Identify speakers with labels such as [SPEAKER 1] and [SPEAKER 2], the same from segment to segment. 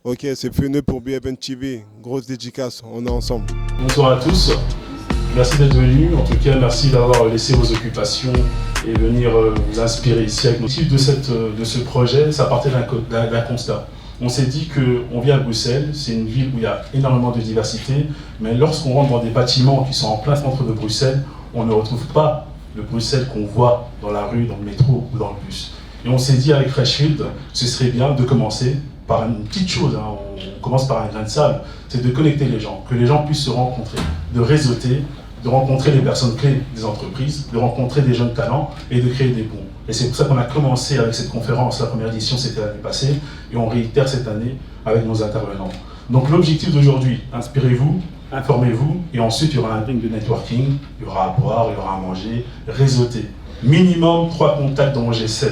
[SPEAKER 1] Ok, c'est Feneux pour BFN TV. Grosse dédicace, on est ensemble.
[SPEAKER 2] Bonsoir à tous. Merci d'être venus. En tout cas, merci d'avoir laissé vos occupations et venir vous inspirer ici avec nous. De ce projet, ça partait d'un constat. On s'est dit qu'on vit à Bruxelles, c'est une ville où il y a énormément de diversité, mais lorsqu'on rentre dans des bâtiments qui sont en plein centre de Bruxelles, on ne retrouve pas le Bruxelles qu'on voit dans la rue, dans le métro ou dans le bus. Et on s'est dit avec Freshfield, ce serait bien de commencer par une petite chose, hein. On commence par un grain de sable, c'est de connecter les gens, que les gens puissent se rencontrer, de réseauter, de rencontrer les personnes clés des entreprises, de rencontrer des jeunes talents et de créer des ponts. Et c'est pour ça qu'on a commencé avec cette conférence, la première édition c'était l'année passée, et on réitère cette année avec nos intervenants. Donc l'objectif d'aujourd'hui, inspirez-vous, informez-vous, et ensuite il y aura un drink de networking, il y aura à boire, il y aura à manger, réseauter. Minimum 3 contacts dans G7.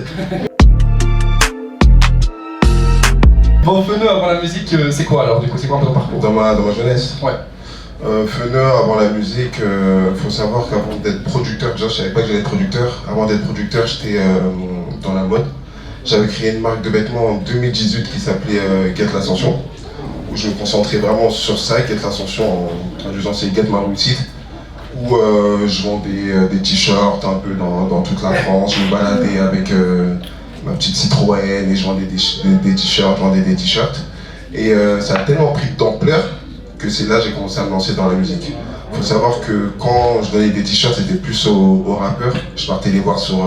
[SPEAKER 3] Bon, Feneux avant la musique, c'est quoi alors? Du coup, c'est quoi un peu ton parcours?
[SPEAKER 4] Dans ma jeunesse?
[SPEAKER 3] Ouais.
[SPEAKER 4] Feneux, avant la musique, faut savoir qu'avant d'être producteur, déjà je savais pas que j'allais être producteur. Avant d'être producteur, j'étais dans la mode. J'avais créé une marque de vêtements en 2018 qui s'appelait Get l'Ascension, où je me concentrais vraiment sur ça, Get l'Ascension, en traduisant c'est Get ma réussite, où je vendais des t-shirts un peu dans toute la France. Je me baladais avec ma petite Citroën et je vendais des t-shirts, je vendais des t-shirts. Et ça a tellement pris d'ampleur que c'est là que j'ai commencé à me lancer dans la musique. Il faut savoir que quand je donnais des t-shirts, c'était plus aux rappeurs. Je partais les voir sur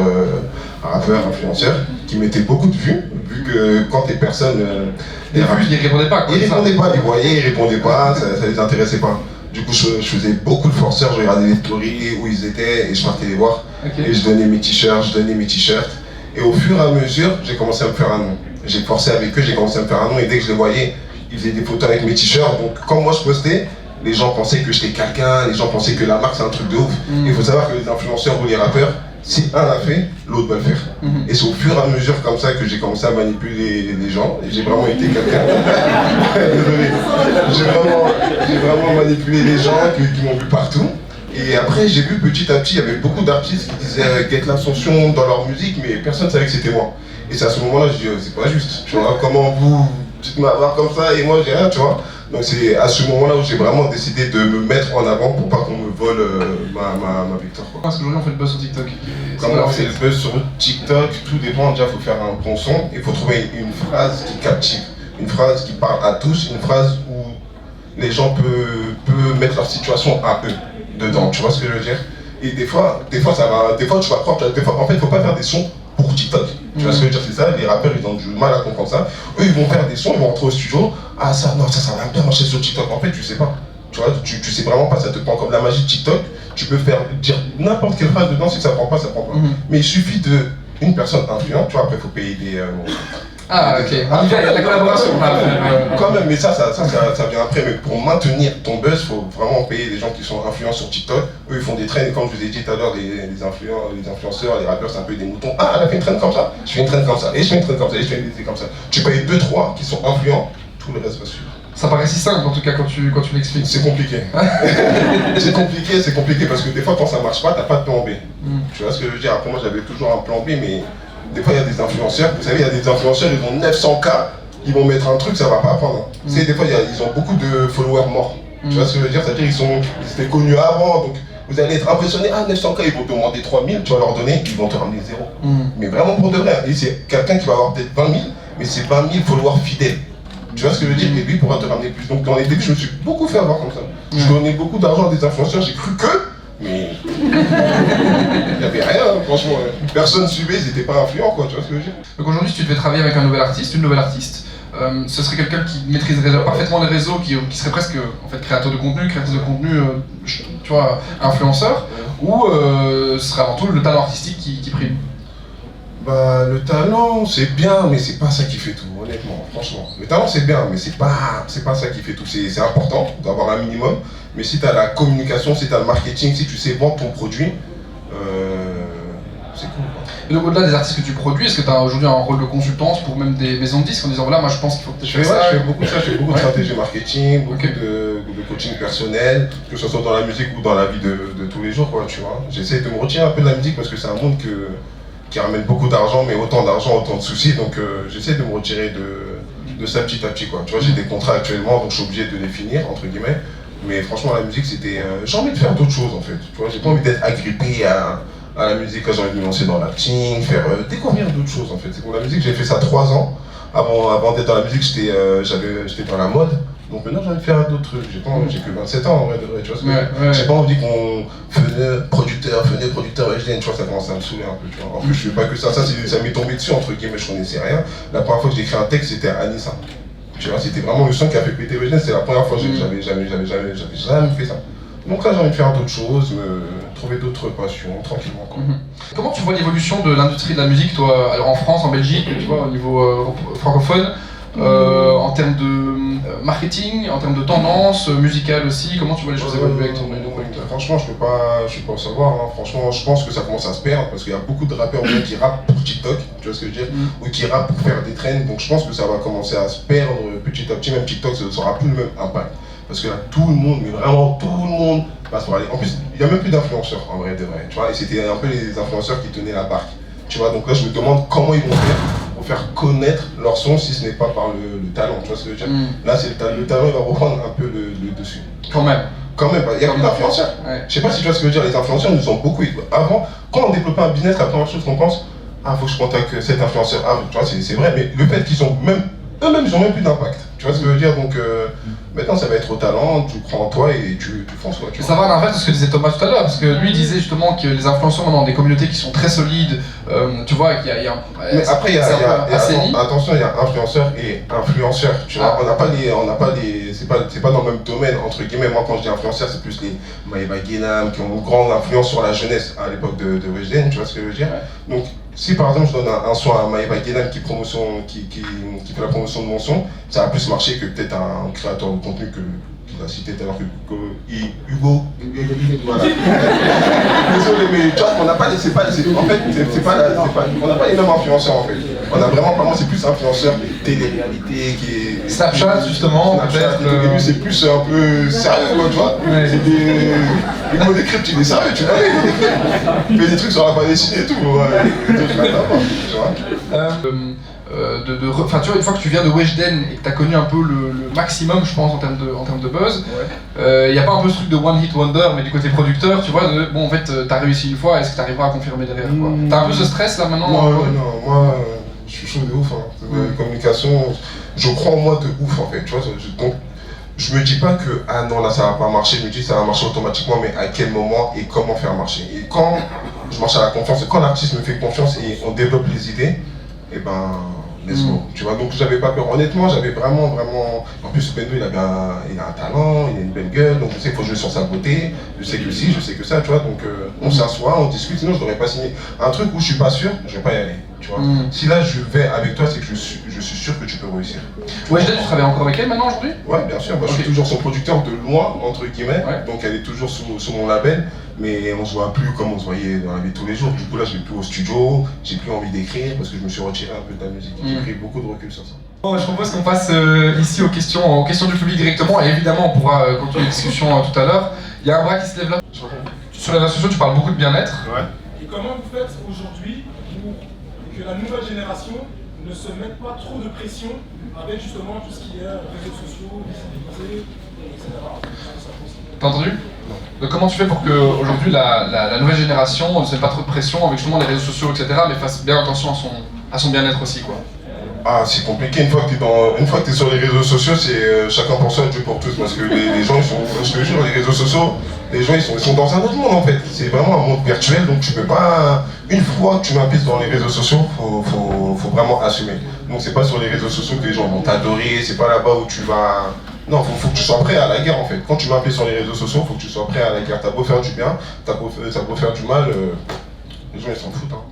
[SPEAKER 4] rappeurs, influenceurs, qui mettaient beaucoup de vues, vu que quand les personnes...
[SPEAKER 3] Les vues, ils répondaient pas quoi.
[SPEAKER 4] Ils répondaient pas, ils voyaient, ils répondaient pas, ça les intéressait pas. Du coup, je faisais beaucoup de forceurs, je regardais les stories où ils étaient et je partais les voir. Okay. Et je donnais mes t-shirts, Et au fur et à mesure, j'ai commencé à me faire un nom. J'ai forcé avec eux, j'ai commencé à me faire un nom et dès que je les voyais, ils faisaient des photos avec mes t-shirts. Donc quand moi je postais, les gens pensaient que j'étais quelqu'un, les gens pensaient que la marque c'est un truc de ouf. Il faut savoir que les influenceurs ou les rappeurs, si un l'a fait, l'autre va le faire. Et c'est au fur et à mesure comme ça que j'ai commencé à manipuler les gens. Et j'ai vraiment été quelqu'un. Désolé. J'ai vraiment manipulé les gens qui m'ont vu partout. Et après j'ai vu petit à petit, il y avait beaucoup d'artistes qui disaient Get l'Ascension dans leur musique, mais personne ne savait que c'était moi. Et c'est à ce moment-là que je dis c'est pas juste. Tu vois, comment vous m'avoir comme ça et moi j'ai rien, tu vois. Donc c'est à ce moment-là où j'ai vraiment décidé de me mettre en avant pour pas qu'on me vole ma victoire.
[SPEAKER 3] Parce qu'aujourd'hui on fait le buzz sur TikTok.
[SPEAKER 4] Comment on fait le buzz sur TikTok, tout dépend. Déjà il faut faire un bon son, il faut trouver une phrase qui captive, une phrase qui parle à tous, une phrase où les gens peuvent mettre leur situation à eux dedans, tu vois ce que je veux dire. Et des fois ça va, des fois tu vas prendre, en fait il faut pas faire des sons pour TikTok. Tu vois ce que je veux dire, c'est ça, les rappeurs ils ont du mal à comprendre ça. Eux ils vont faire des sons, ils vont rentrer au studio, ah ça va bien marcher sur TikTok. En fait tu sais pas, tu vois, tu sais vraiment pas, ça te prend comme la magie de TikTok. Tu peux dire n'importe quelle phrase dedans, si ça prend pas, ça prend pas. Mais il suffit d'une personne influente, tu vois, après il faut payer des...
[SPEAKER 3] Ah ok, il y a la collaboration.
[SPEAKER 4] Quand même, mais ça vient après. Mais pour maintenir ton buzz, il faut vraiment payer des gens qui sont influents sur TikTok. Eux, ils font des trends. Et comme je vous ai dit tout à l'heure, les influenceurs, les rappeurs, c'est un peu des moutons. Ah, elle a fait une trend comme ça, je fais une trend comme ça, et je fais une trend comme ça, et je fais une idée comme ça. Tu payes 2-3 qui sont influents, tout le reste va suivre.
[SPEAKER 3] Ça paraît si simple en tout cas quand tu l'expliques.
[SPEAKER 4] C'est compliqué. c'est compliqué parce que des fois quand ça marche pas, t'as pas de plan B. Tu vois ce que je veux dire? Après moi j'avais toujours un plan B, mais des fois il y a des influenceurs, vous savez, il y a des influenceurs, ils ont 900K, ils vont mettre un truc, ça va pas prendre. C'est des fois ils ont beaucoup de followers morts. Tu vois ce que je veux dire? C'est-à-dire ils étaient connus avant, donc vous allez être impressionné, ah 900K, ils vont te demander 3000, tu vas leur donner, ils vont te ramener 0. Mais vraiment pour de vrai. Et c'est quelqu'un qui va avoir peut-être 20 000, mais c'est 20 000 followers fidèles. Tu vois ce que je veux dire? Et lui pourra te ramener plus. Donc dans les débuts, je me suis beaucoup fait avoir comme ça. Je donnais beaucoup d'argent à des influenceurs, j'ai cru que, mais il n'y avait rien, franchement. Personne suivait, ils n'étaient pas influents, quoi. Tu vois ce que je veux dire?
[SPEAKER 3] Donc aujourd'hui, si tu devais travailler avec un nouvel artiste, une nouvelle artiste, ce serait quelqu'un qui maîtriserait déjà parfaitement les réseaux, qui serait presque en fait créateur de contenu, tu vois, influenceur, ou ce serait avant tout le talent artistique qui prime?
[SPEAKER 4] Bah, le talent, c'est bien, mais c'est pas ça qui fait tout, honnêtement, franchement. Le talent, c'est bien, mais c'est pas ça qui fait tout. C'est important d'avoir un minimum, mais si tu as la communication, si tu as le marketing, si tu sais vendre ton produit, c'est cool.
[SPEAKER 3] Et donc, au-delà des artistes que tu produis, est-ce que tu as aujourd'hui un rôle de consultance pour même des maisons de disques en disant voilà, moi je pense qu'il faut que tu fasses ça?
[SPEAKER 4] Je fais beaucoup de ça, je fais beaucoup de stratégie marketing, beaucoup de coaching personnel, que ce soit dans la musique ou dans la vie de tous les jours, quoi, tu vois. J'essaie de me retirer un peu de la musique parce que c'est un monde qui ramène beaucoup d'argent, mais autant d'argent, autant de soucis, donc j'essaie de me retirer de de ça petit à petit, quoi. Tu vois, j'ai des contrats actuellement, donc je suis obligé de les finir, entre guillemets. Mais franchement, la musique, c'était... j'ai envie de faire d'autres choses, en fait. Tu vois, j'ai pas envie d'être agrippé à la musique, quand j'ai envie de me lancer dans l'acting, faire découvrir d'autres choses, en fait. C'est pour la musique, j'ai fait ça 3 ans. Avant d'être dans la musique, j'étais dans la mode. Donc maintenant, j'ai envie de faire d'autres trucs. J'ai que 27 ans, en vrai, de vrai, tu vois. J'ai pas envie qu'on venait producteur, HDN, tu vois, ça commence à me saouler un peu, tu vois. En plus, je fais pas que ça m'est tombé dessus, entre guillemets, je connaissais rien. La première fois que j'ai écrit un texte, c'était Anissa. Tu vois, c'était vraiment le son qui a fait péter HDN, c'est la première fois que j'avais jamais fait ça. Donc là, j'ai envie de faire d'autres choses, trouver d'autres passions, tranquillement, quoi.
[SPEAKER 3] Comment tu vois l'évolution de l'industrie de la musique, toi, alors en France, en Belgique, tu vois, au niveau francophone, en termes de marketing, en termes de tendance musicale aussi, comment tu vois les choses évoluer avec ton producteur?
[SPEAKER 4] Franchement, je peux pas savoir, hein. Franchement, je pense que ça commence à se perdre parce qu'il y a beaucoup de rappeurs qui rappent pour TikTok, tu vois ce que je veux dire, ou qui rappent pour faire des trends, donc je pense que ça va commencer à se perdre petit à petit, même TikTok, ça n'aura plus le même impact. Parce que là, tout le monde, mais vraiment tout le monde passe par aller. En plus, il n'y a même plus d'influenceurs, en vrai de vrai, tu vois, et c'était un peu les influenceurs qui tenaient la barque, tu vois, donc là, je me demande comment ils vont faire pour faire connaître leur son si ce n'est pas par le talent, tu vois ce que je veux dire. Là, c'est le talent, il va reprendre un peu le dessus.
[SPEAKER 3] Quand même,
[SPEAKER 4] il y a plus d'influenceurs. Ouais. Je sais pas si tu vois ce que je veux dire, les influenceurs nous ont beaucoup aidé. Avant, quand on développait un business, la première chose qu'on pense, faut que je contacte cet influenceur. Tu vois, c'est vrai, mais le fait qu'ils ont eux-mêmes, ils ont même plus d'impact. Tu vois ce que je veux dire, donc maintenant ça va être au talent, tu crois en toi et tu fonces, quoi.
[SPEAKER 3] Et ça va à l'inverse de ce que disait Thomas tout à l'heure, parce que lui disait justement que les influenceurs maintenant ont des communautés qui sont très solides, tu vois, qu'il y a
[SPEAKER 4] mais après, attention, il y a influenceurs et influenceurs, tu vois, on n'a pas les, c'est pas dans le même domaine, entre guillemets. Moi quand je dis influenceurs, c'est plus les Maëva Guénam qui ont une grande influence sur la jeunesse à l'époque de WGN, tu vois ce que je veux dire. Donc si par exemple je donne un son à Maëva Guénam qui fait la promotion de mon son, ça va plus marcher que peut-être un créateur de contenu qu'il a cité tout à l'heure, Hugo. Voilà. Désolé, mais tu vois, on n'a pas on n'a pas les mêmes influenceurs en fait. On a vraiment, par moi, c'est plus influenceur télé-réalité qui est.
[SPEAKER 3] Snapchat justement,
[SPEAKER 4] peut-être. Au début, c'est plus un peu sérieux, tu vois. C'est des. Hugo Décrypte, il est sérieux, tu vois. Il fait des trucs sur la bande dessinée et tout. Tu vois.
[SPEAKER 3] Enfin, tu vois, une fois que tu viens de Weshden et que tu as connu un peu le maximum, je pense, en termes de buzz, il n'y a pas un peu ce truc de one hit wonder, mais du côté producteur, tu vois, bon, en fait, tu as réussi une fois, est-ce que tu arriveras à confirmer derrière, quoi. Tu as un peu ce stress là maintenant?
[SPEAKER 4] Non, moi, je suis chaud de ouf, hein. Communication, je crois en moi de ouf, en fait, tu vois, donc, je me dis pas que, ah non, là, ça va pas marcher, je me dis que ça va marcher automatiquement, mais à quel moment et comment faire marcher. Et quand je marche à la confiance, et quand l'artiste me fait confiance et on développe les idées, et ben, let's go. Tu vois, donc j'avais pas peur. Honnêtement, j'avais vraiment. En plus, Pendo, il a un talent, il a une belle gueule, donc je sais qu'il faut jouer sur sa beauté, je sais que si, je sais que ça, tu vois, donc on s'assoit, on discute, sinon je n'aurais pas signé. Un truc où je suis pas sûr, je vais pas y aller. Tu vois. Si là je vais avec toi, c'est que je suis sûr que tu peux réussir.
[SPEAKER 3] Ouais, tu travailles encore avec elle maintenant aujourd'hui?
[SPEAKER 4] Ouais, bien sûr. Moi, je suis toujours son producteur de loin, entre guillemets. Donc elle est toujours sous mon label, mais on se voit plus comme on se voyait dans la vie de tous les jours. Du coup là, je vais plus au studio, j'ai plus envie d'écrire parce que je me suis retiré un peu de la musique. J'ai pris beaucoup de recul sur ça.
[SPEAKER 3] Bon, je propose qu'on passe ici aux questions du public directement, et évidemment on pourra continuer la discussion tout à l'heure. Il y a un bras qui se lève là. Sur les réseaux sociaux, tu parles beaucoup de bien-être.
[SPEAKER 5] Ouais. Et comment vous faites aujourd'hui pour que la nouvelle génération ne se mette pas trop de pression avec justement tout ce qui est réseaux sociaux, visibilité, etc.
[SPEAKER 3] T'as entendu? Non. Donc comment tu fais pour que aujourd'hui la nouvelle génération ne se mette pas trop de pression avec justement les réseaux sociaux, etc., mais fasse bien attention à son bien-être aussi, quoi?
[SPEAKER 4] Ah, c'est compliqué. Une fois que tu es sur les réseaux sociaux, c'est chacun pour soi, Dieu pour tous. parce que les gens, ils sont, je te jure, les réseaux sociaux, les gens, ils sont dans un autre monde en fait. C'est vraiment un monde virtuel, donc tu peux pas. Une fois que tu m'impliques dans les réseaux sociaux, faut vraiment assumer. Donc c'est pas sur les réseaux sociaux que les gens vont t'adorer, c'est pas là-bas où tu vas. Non, faut que tu sois prêt à la guerre en fait. Quand tu m'appuies sur les réseaux sociaux, faut que tu sois prêt à la guerre. T'as beau faire du bien, t'as beau faire du mal, les gens ils s'en foutent. Hein.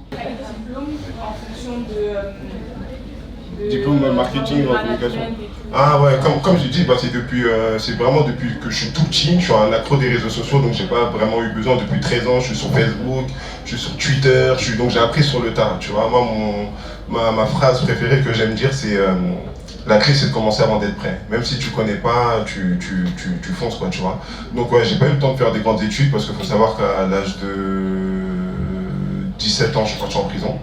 [SPEAKER 6] En fonction de
[SPEAKER 1] diplôme marketing en communication.
[SPEAKER 4] Ah ouais, comme j'ai dit, c'est vraiment depuis que je suis tout petit, je suis un accro des réseaux sociaux, donc j'ai pas vraiment eu besoin. Depuis 13 ans, je suis sur Facebook, je suis sur Twitter, donc j'ai appris sur le tas, tu vois. Moi, ma phrase préférée que j'aime dire, c'est la clé, c'est de commencer avant d'être prêt. Même si tu connais pas, tu fonces, quoi, tu vois. Donc ouais, j'ai pas eu le temps de faire des grandes études, parce qu'il faut savoir qu'à l'âge de 17 ans, je suis parti en prison.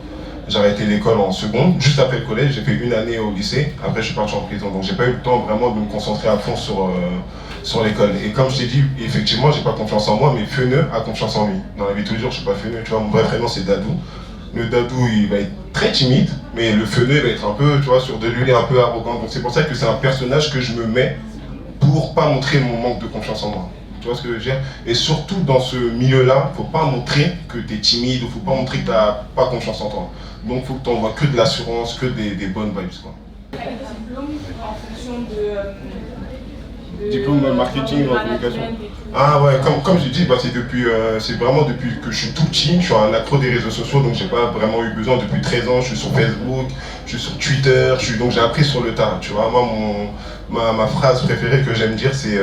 [SPEAKER 4] J'ai arrêté l'école en seconde, juste après le collège, j'ai fait une année au lycée, après je suis parti en prison. Donc j'ai pas eu le temps vraiment de me concentrer à fond sur l'école. Et comme je t'ai dit, effectivement, j'ai pas confiance en moi, mais Feneux a confiance en lui. Dans la vie de tous les jours, je suis pas Feneux, tu vois, mon vrai prénom c'est Dadou. Le Dadou, il va être très timide, mais le Feneux, il va être un peu, tu vois, sur de lui, il est un peu arrogant. Donc c'est pour ça que c'est un personnage que je me mets pour pas montrer mon manque de confiance en moi. Tu vois ce que je veux dire? Et surtout dans ce milieu-là, faut pas montrer que tu es timide, faut pas montrer que tu n'as pas confiance en toi. Donc faut que tu envoies que de l'assurance, que des bonnes vibes, quoi.
[SPEAKER 6] Avec diplôme en fonction de
[SPEAKER 1] Diplôme de marketing ou en communication.
[SPEAKER 4] Ah ouais, comme j'ai dit, bah c'est vraiment depuis que je suis tout petit, je suis un accro des réseaux sociaux, donc j'ai pas vraiment eu besoin. Depuis 13 ans, je suis sur Facebook, je suis sur Twitter, donc j'ai appris sur le tas, tu vois. Moi, ma phrase préférée que j'aime dire, c'est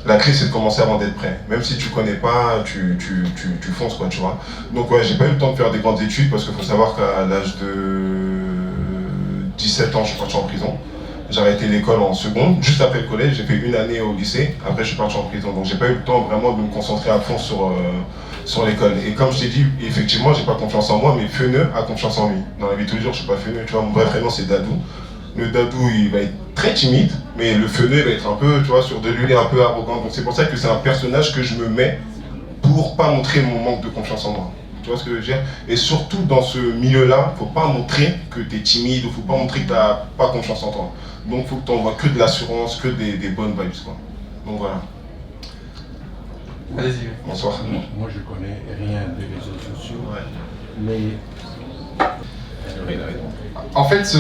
[SPEAKER 4] la clé, c'est de commencer avant d'être prêt. Même si tu connais pas, tu fonces, quoi, tu vois. Donc ouais, j'ai pas eu le temps de faire des grandes études, parce qu'il faut savoir qu'à l'âge de 17 ans, je suis parti en prison. J'ai arrêté l'école en seconde, juste après le collège, j'ai fait une année au lycée, après je suis parti en prison. Donc j'ai pas eu le temps vraiment de me concentrer à fond sur l'école. Et comme je t'ai dit, effectivement, j'ai pas confiance en moi, mais Feneux a confiance en lui. Dans la vie de tous les jours, je suis pas Feneux, tu vois, mon vrai prénom c'est Dadou. Le Dadou, il va être très timide, mais le Feneux, il va être un peu, tu vois, sur de lui, il est un peu arrogant. Donc c'est pour ça que c'est un personnage que je me mets pour pas montrer mon manque de confiance en moi. Tu vois ce que je veux dire? Et surtout dans ce milieu-là, faut pas montrer que tu es timide, faut pas montrer que tu n'as pas confiance en toi. Donc faut que tu envoies que de l'assurance, que des bonnes vibes, quoi. Donc voilà.
[SPEAKER 3] Allez-y.
[SPEAKER 4] Bonsoir.
[SPEAKER 7] Moi je connais rien des réseaux sociaux,
[SPEAKER 4] Ouais.
[SPEAKER 7] mais
[SPEAKER 3] En fait,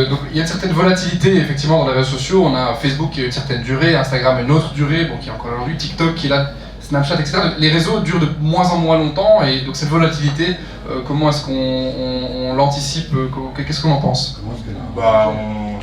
[SPEAKER 3] donc, il y a une certaine volatilité effectivement dans les réseaux sociaux. On a Facebook qui a une certaine durée, Instagram une autre durée, bon, qui est encore aujourd'hui, TikTok qui est là, Snapchat, etc. Les réseaux durent de moins en moins longtemps, et donc cette volatilité, comment est-ce qu'on l'anticipe? Qu'est-ce qu'on en pense?
[SPEAKER 4] Bah,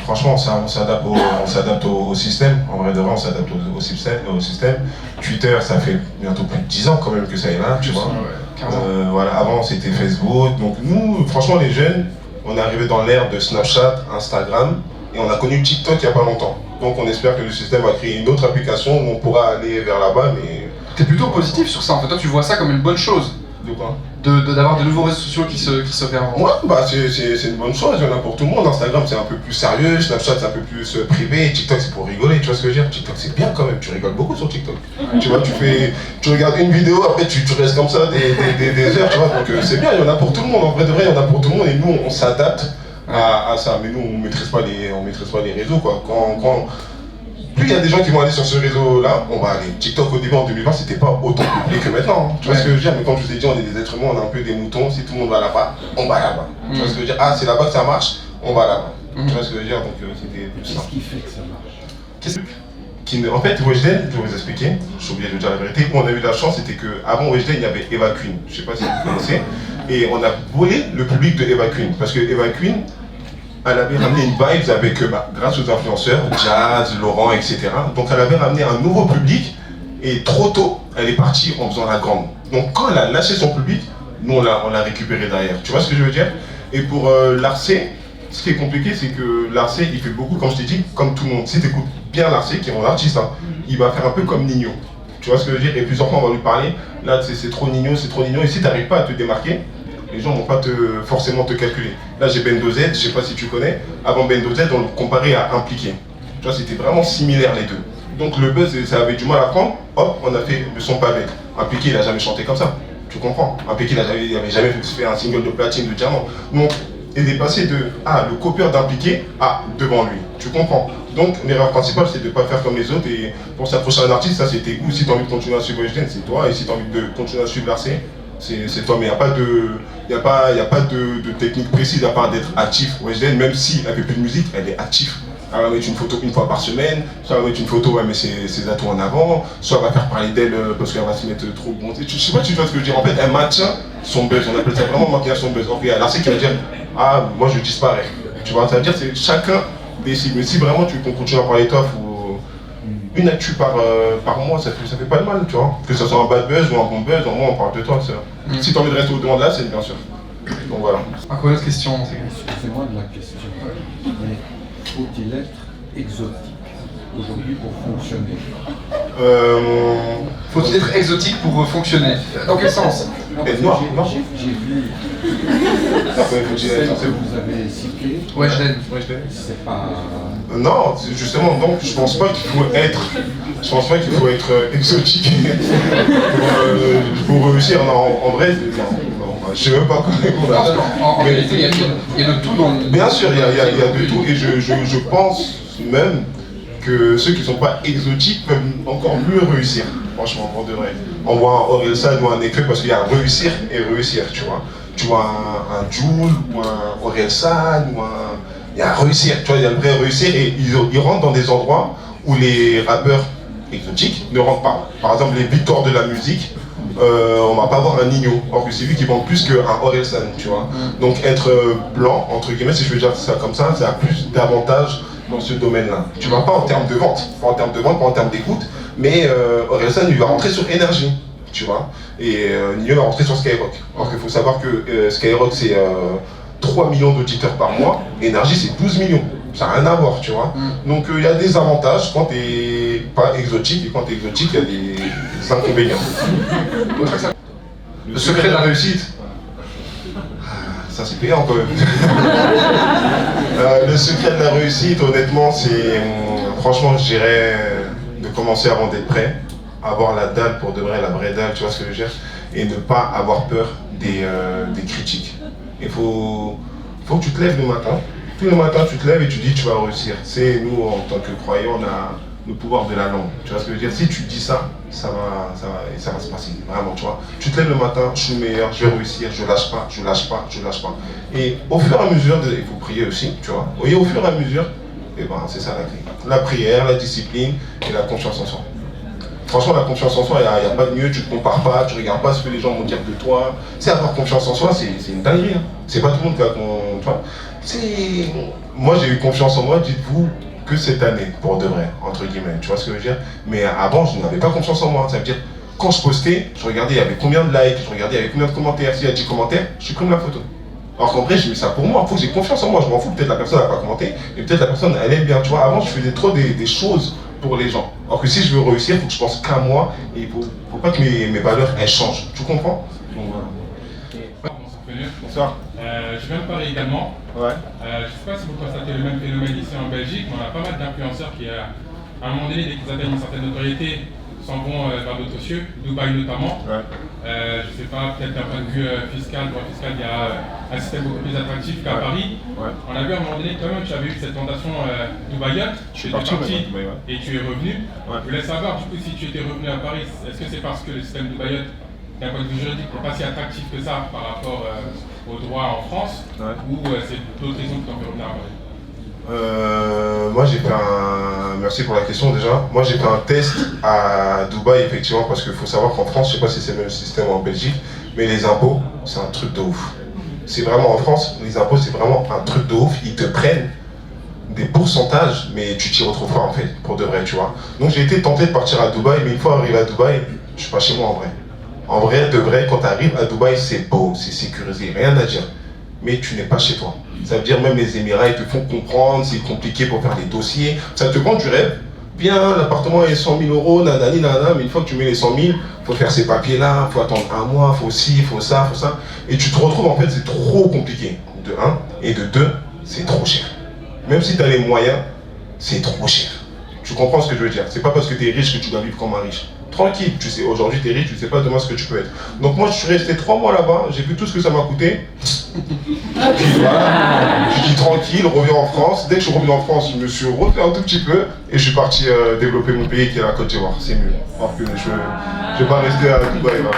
[SPEAKER 4] franchement, on s'adapte au système. En vrai de vrai, on s'adapte au système. Twitter, ça fait bientôt plus de 10 ans quand même que ça est là, tu vois.
[SPEAKER 3] Ouais, 15 ans.
[SPEAKER 4] Voilà, avant c'était Facebook. Donc nous, franchement, les jeunes, on est arrivé dans l'ère de Snapchat, Instagram, et on a connu TikTok il n'y a pas longtemps. Donc on espère que le système va créer une autre application où on pourra aller vers là-bas, mais...
[SPEAKER 3] T'es plutôt positif sur ça, en fait, toi tu vois ça comme une bonne chose,
[SPEAKER 4] De quoi?
[SPEAKER 3] d'avoir de nouveaux réseaux sociaux qui se réinventent.
[SPEAKER 4] Ouais, bah c'est une bonne chose, il y en a pour tout le monde. Instagram c'est un peu plus sérieux, Snapchat c'est un peu plus privé, TikTok c'est pour rigoler, tu vois ce que je veux dire? TikTok c'est bien quand même, tu rigoles beaucoup sur TikTok. Tu vois, tu regardes une vidéo, après tu restes comme ça des heures, tu vois, donc c'est bien, il y en a pour tout le monde, en vrai de vrai il y en a pour tout le monde, et nous on s'adapte à ça, mais nous on maîtrise pas les réseaux, quoi. Plus il y a des gens qui vont aller sur ce réseau-là, on va aller. TikTok au début en 2020, c'était pas autant public que maintenant. Hein. Tu vois ce que je veux dire? Mais comme je vous ai dit, on est des êtres humains, on est un peu des moutons. Si tout le monde va là-bas, on va là-bas. Tu vois ce que je veux dire? Ah, c'est là-bas que ça marche, on va là-bas. Tu vois ce que je veux dire? Donc c'était plus
[SPEAKER 7] qu'est-ce
[SPEAKER 4] simple.
[SPEAKER 7] qui fait que ça marche?
[SPEAKER 4] En fait, Weshden, je vais vous expliquer, je suis obligé de vous dire la vérité. On a eu la chance, c'était qu'avant Weshden, il y avait Eva Queen. Je sais pas si vous connaissez. Et on a volé le public de Eva Queen. Parce que Eva Queen, elle avait ramené une vibe avec, grâce aux influenceurs, Jazz, Laurent, etc. Donc elle avait ramené un nouveau public, et trop tôt, elle est partie en faisant la grande. Donc quand elle a lâché son public, nous on l'a récupéré derrière. Tu vois ce que je veux dire? Et pour Larcé, ce qui est compliqué, c'est que Larcé, il fait beaucoup, comme je t'ai dit, comme tout le monde. Si tu écoutes bien Larcé, qui est mon artiste, hein, il va faire un peu comme Nino. Tu vois ce que je veux dire? Et plusieurs fois on va lui parler, là c'est trop Nino, et si tu n'arrives pas à te démarquer, les gens vont pas forcément te calculer. Là j'ai Bendo Z, je sais pas si tu connais, avant Bendo Z on le comparait à Impliqué. Tu vois, c'était vraiment similaire les deux. Donc le buzz, ça avait du mal à prendre, hop, on a fait le son pavé. Impliqué, il a jamais chanté comme ça, tu comprends? Impliqué, il avait jamais fait un single de platine, de diamant. Donc, il est passé de, le copieur d'Impliqué à devant lui, tu comprends? Donc l'erreur principale, c'est de ne pas faire comme les autres, et pour s'approcher d'un artiste, ça c'était où? Si tu as envie de continuer à suivre Weshden, c'est toi, et si tu as envie de continuer à suivre Larcé, c'est toi, mais il n'y a pas de technique précise à part d'être actif. Weshden, même si elle fait plus de musique, elle est active. Elle va mettre une photo une fois par semaine, soit elle va mettre une photo, elle met ses atouts en avant, soit elle va faire parler d'elle parce qu'elle va se mettre trop bon. Je sais pas si tu vois ce que je veux dire. En fait, elle maintient son buzz, on appelle ça vraiment maintenir son buzz. Ok, alors c'est qui va dire, moi je disparais. Tu vois, ça veut dire c'est chacun décide. Mais si vraiment tu continues à parler toi, une actu par mois, ça fait pas de mal, tu vois. Que ce soit un bad buzz ou un bon buzz, au moins on parle de toi, ça. Si tu as envie de rester au-devant de la scène, bien sûr. Donc voilà.
[SPEAKER 3] Encore une autre question,
[SPEAKER 7] Excusez-moi de la question, mais faut-il être exotique aujourd'hui pour fonctionner?
[SPEAKER 3] Faut-il être exotique pour fonctionner? Dans quel sens?
[SPEAKER 7] Non,
[SPEAKER 4] Et
[SPEAKER 7] parce
[SPEAKER 4] noir,
[SPEAKER 7] que
[SPEAKER 4] noir.
[SPEAKER 7] j'ai vu
[SPEAKER 4] Celle
[SPEAKER 7] celle que vous avez citée.
[SPEAKER 3] Weshden.
[SPEAKER 7] C'est pas.
[SPEAKER 4] Non, justement, donc je pense pas qu'il faut être exotique pour réussir. Non, en vrai, non, je sais même pas comment on a.
[SPEAKER 3] En réalité, il y a de tout dans le...
[SPEAKER 4] Bien sûr, il y a de tout, et je pense même que ceux qui ne sont pas exotiques peuvent encore mieux réussir, franchement, pour de vrai. On voit un Orelsan ou un Nekfeu parce qu'il y a réussir et réussir, tu vois. Tu vois un Jul ou un Orelsan ou un... Il y a réussir, tu vois, il y a le vrai réussir, et ils rentrent dans des endroits où les rappeurs exotiques ne rentrent pas. Par exemple, les victoires de la musique, on va pas voir un Nino, or que c'est lui qui vend plus qu'un Orelsan, tu vois. Donc être blanc, entre guillemets, si je veux dire ça comme ça a plus d'avantages dans ce domaine-là. Tu vois, pas en termes de vente, pas en termes d'écoute, mais Orelsan, il va rentrer sur énergie, tu vois, et Nino va rentrer sur Skyrock. Or qu'il faut savoir que Skyrock, c'est 3 millions d'auditeurs par mois, énergie, c'est 12 millions. Ça n'a rien à voir, tu vois. Donc il y a des avantages quand t'es pas exotique, et quand t'es exotique, il y a des inconvénients.
[SPEAKER 3] Le secret de la réussite.
[SPEAKER 4] Ça c'est payant quand même. Le secret de la réussite, honnêtement, c'est... franchement, je dirais de commencer avant d'être prêt, avoir la dalle pour de vrai, la vraie dalle, tu vois ce que je veux dire, et ne pas avoir peur des critiques. Il faut que tu te lèves le matin. Tous les matins, tu te lèves et tu dis tu vas réussir. C'est nous, en tant que croyants, on a le pouvoir de la langue. Tu vois ce que je veux dire? Si tu dis ça, ça va se passer. Vraiment, tu vois. Tu te lèves le matin, je suis le meilleur, je vais réussir, je lâche pas. Et au fur et à mesure, il faut prier aussi, tu vois. Et au fur et à mesure, et ben, c'est ça la clé. La prière, la discipline et la confiance en soi. Franchement, la confiance en soi, il n'y a pas de mieux, tu ne te compares pas, tu ne regardes pas ce que les gens vont dire de toi. C'est avoir confiance en soi, c'est une dinguerie. Hein. C'est pas tout le monde qui a moi, j'ai eu confiance en moi, dites-vous, que cette année, pour de vrai, entre guillemets, tu vois ce que je veux dire. Mais avant, je n'avais pas confiance en moi. Ça veut dire, quand je postais, je regardais, il y avait combien de likes, je regardais, il y avait combien de commentaires. S'il y a 10 commentaires, je supprime la photo. Alors qu'en vrai, je mets ça pour moi, il faut que j'ai confiance en moi, je m'en fous, peut-être la personne n'a pas commenté, et peut-être la personne, elle aime bien, tu vois. Avant, je faisais trop des choses pour les gens. Alors que si je veux réussir, il faut que je pense qu'à moi, et il faut pas que mes valeurs, elles changent. Tu comprends? Donc voilà. Bonsoir.
[SPEAKER 8] Je viens de Paris également.
[SPEAKER 4] Ouais.
[SPEAKER 8] Je ne sais pas si vous constatez le même phénomène ici en Belgique, mais on a pas mal d'influenceurs qui, à un moment donné, dès qu'ils atteignent une certaine notoriété, s'en vont vers d'autres cieux, Dubaï notamment. Ouais. Je ne sais pas, peut-être d'un point de vue fiscal, droit fiscal, il y a un système beaucoup plus attractif qu'à Paris. Ouais. On a vu à un moment donné, toi-même, tu avais eu cette fondation Dubaïote, tu es parti et tu es revenu. Ouais. Je voulais savoir, du coup, si tu étais revenu à Paris, est-ce que c'est parce que le système Dubaïote, d'un point de vue juridique, n'est pas si attractif que ça par rapport au droit en France, ouais, ou c'est d'autres raisons qui t'ont fait revenir à Paris?
[SPEAKER 4] Moi j'ai fait merci pour la question déjà. Moi j'ai fait un test à Dubaï effectivement parce qu'il faut savoir qu'en France, je sais pas si c'est le même système en Belgique, mais les impôts c'est un truc de ouf. C'est vraiment en France, les impôts c'est vraiment un truc de ouf. Ils te prennent des pourcentages, mais tu t'y retrouves pas en fait, pour de vrai, tu vois. Donc j'ai été tenté de partir à Dubaï, mais une fois arrivé à Dubaï, je suis pas chez moi en vrai. En vrai, de vrai, quand tu arrives à Dubaï, c'est beau, c'est sécurisé, rien à dire. Mais tu n'es pas chez toi. Ça veut dire même les Émirats, ils te font comprendre, c'est compliqué pour faire les dossiers. Ça te vend du rêve. Bien, l'appartement est 100 000 euros, nanani, nanana, mais une fois que tu mets les 100 000, il faut faire ces papiers-là, il faut attendre un mois, il faut ci, il faut ça, il faut ça. Et tu te retrouves, en fait, c'est trop compliqué. De 1, et de 2, c'est trop cher. Même si tu as les moyens, c'est trop cher. Tu comprends ce que je veux dire? C'est pas parce que tu es riche que tu dois vivre comme un riche. Tranquille, tu sais, aujourd'hui tu es riche, tu sais pas demain ce que tu peux être. Donc moi je suis resté 3 mois là-bas, j'ai vu tout ce que ça m'a coûté. Puis voilà, je dis tranquille, reviens en France. Dès que je suis revenu en France, je me suis refait un tout petit peu et je suis parti développer mon pays qui est la Côte d'Ivoire. C'est mieux. Alors que je vais pas rester à Dubaï. Voilà.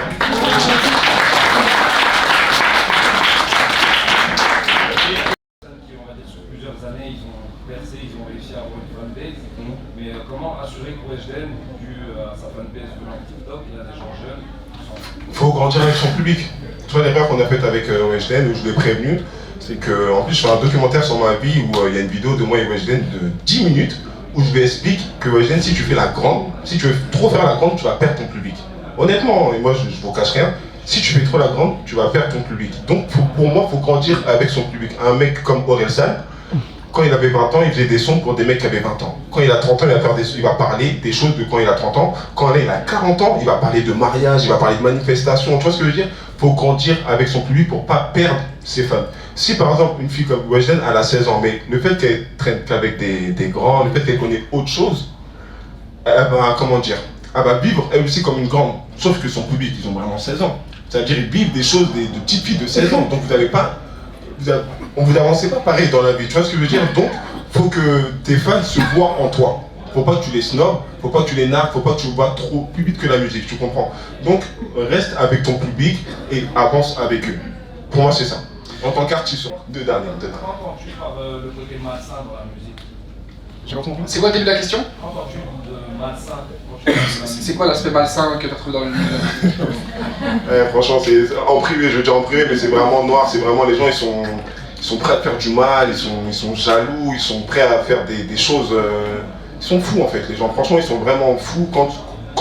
[SPEAKER 9] Comment assurer que Weshden, dû à sa fanbase venant de TikTok, il y a des gens jeunes
[SPEAKER 4] Il faut grandir avec son public. Tu vois l'erreur qu'on a faite avec Weshden, où je l'ai prévenu, c'est que en plus je fais un documentaire sur ma vie où il y a une vidéo de moi et Weshden de 10 minutes où je lui explique que Weshden, si tu fais la grande, si tu veux trop faire la grande, tu vas perdre ton public. Honnêtement, et moi je vous cache rien, si tu fais trop la grande, tu vas perdre ton public. Donc pour moi, il faut grandir avec son public. Un mec comme Orelsan, quand il avait 20 ans, il faisait des sons pour des mecs qui avaient 20 ans. Quand il a 30 ans, il va parler des choses de quand il a 30 ans. Quand il a 40 ans, il va parler de mariage, il va parler de manifestation. Tu vois ce que je veux dire? faut grandir avec son public pour pas perdre ses fans. Si par exemple une fille comme Weshden, elle a 16 ans, mais le fait qu'elle traîne qu'avec des grands, le fait qu'elle connaît autre chose, elle va, comment dire, elle va vivre elle aussi comme une grande. Sauf que son public, ils ont vraiment 16 ans. C'est-à-dire ils vivent des choses de petites filles de 16 ans. Donc vous n'avez pas, on vous avancez pas pareil dans la vie. Tu vois ce que je veux dire? Donc faut que tes fans se voient en toi. Faut pas que tu les snobs, faut pas que tu les narques, faut pas que tu vois trop plus vite que la musique, tu comprends? Donc reste avec ton public et avance avec eux. Pour moi c'est ça. En tant qu'artiste, deux dernières.
[SPEAKER 9] Qu'entends-tu par le côté malsain dans la musique?
[SPEAKER 3] J'ai pas compris. C'est quoi le début de la question?
[SPEAKER 9] Qu'entends-tu de malsain?
[SPEAKER 3] C'est quoi l'aspect malsain que tu as trouvé dans le musique?
[SPEAKER 4] Franchement, c'est en privé, je veux dire en privé, mais c'est vraiment noir, c'est vraiment les gens ils sont prêts à faire du mal, ils sont jaloux, ils sont prêts à faire des choses. Ils sont fous en fait, les gens. Franchement, ils sont vraiment fous quand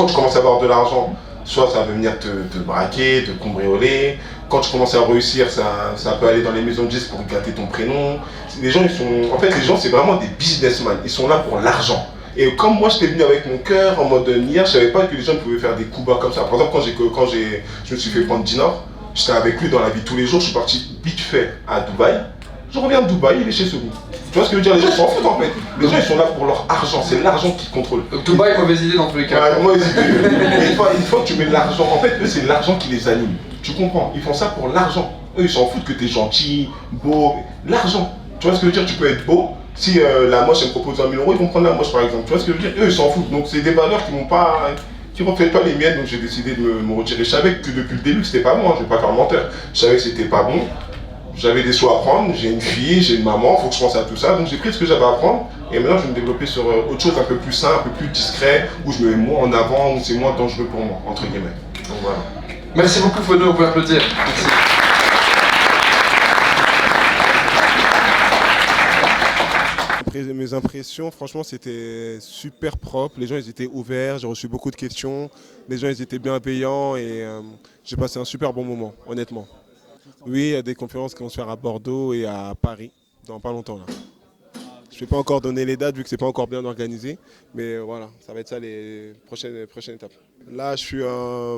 [SPEAKER 4] tu commences à avoir de l'argent. Soit ça va venir te braquer, te cambrioler. Quand tu commences à réussir, ça peut aller dans les maisons de disques pour gâter ton prénom. Les gens, en fait, les gens, c'est vraiment des businessmen. Ils sont là pour l'argent. Et comme moi, j'étais venu avec mon cœur en mode nier, je savais pas que les gens pouvaient faire des coups bas comme ça. Par exemple, quand je me suis fait prendre Dinor, j'étais avec lui dans la vie tous les jours. Je suis parti vite fait à Dubaï. Je reviens de Dubaï, il est chez Sobi. Tu vois ce que je veux dire? Les gens s'en foutent en fait. Les gens ils sont là pour leur argent, c'est l'argent qui contrôle.
[SPEAKER 3] Donc Dubaï, mauvaise idée dans tous les cas.
[SPEAKER 4] Ouais, mauvaise idée. Une fois que tu mets de l'argent, en fait, eux c'est l'argent qui les anime. Tu comprends? Ils font ça pour l'argent. Eux ils s'en foutent que t'es gentil, beau. L'argent. Tu vois ce que je veux dire? Tu peux être beau. Si la moche elle me propose 20 000 €, ils vont prendre la moche par exemple. Tu vois ce que je veux dire? Eux ils s'en foutent. Donc c'est des valeurs qui ne reflètent pas les miennes. Donc j'ai décidé de me retirer. Je savais que depuis le début c'était pas bon, hein, je vais pas faire menteur. Je savais que c'était pas bon. J'avais des choix à prendre, j'ai une fille, j'ai une maman, il faut que je pense à tout ça. Donc j'ai pris ce que j'avais à prendre et maintenant je vais me développer sur autre chose un peu plus simple, un peu plus discret, où je me mets moins en avant, où c'est moins dangereux pour moi, entre guillemets. Donc voilà.
[SPEAKER 3] Merci beaucoup Fono, on peut applaudir. Merci.
[SPEAKER 1] Mes impressions, franchement, c'était super propre. Les gens, ils étaient ouverts. J'ai reçu beaucoup de questions. Les gens, ils étaient bienveillants et j'ai passé un super bon moment, honnêtement. Oui, il y a des conférences qui vont se faire à Bordeaux et à Paris dans pas longtemps là. Je ne vais pas encore donner les dates vu que c'est pas encore bien organisé, mais voilà, ça va être ça les prochaines étapes. Là,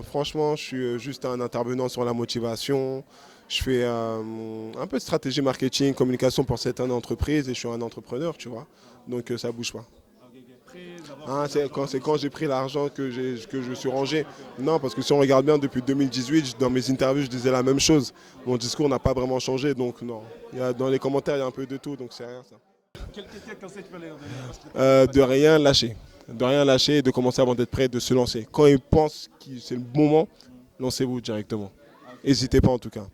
[SPEAKER 1] franchement, je suis juste un intervenant sur la motivation. Je fais un peu de stratégie marketing, communication pour certaines entreprises et je suis un entrepreneur, tu vois. Donc ça bouge pas. C'est quand j'ai pris l'argent que je me suis rangé. Non, parce que si on regarde bien, depuis 2018, dans mes interviews, je disais la même chose. Mon discours n'a pas vraiment changé, donc non. Dans les commentaires, il y a un peu de tout, donc c'est rien ça. De rien lâcher. De rien lâcher et de commencer avant d'être prêt, de se lancer. Quand ils pensent que c'est le moment, lancez-vous directement. N'hésitez pas en tout cas.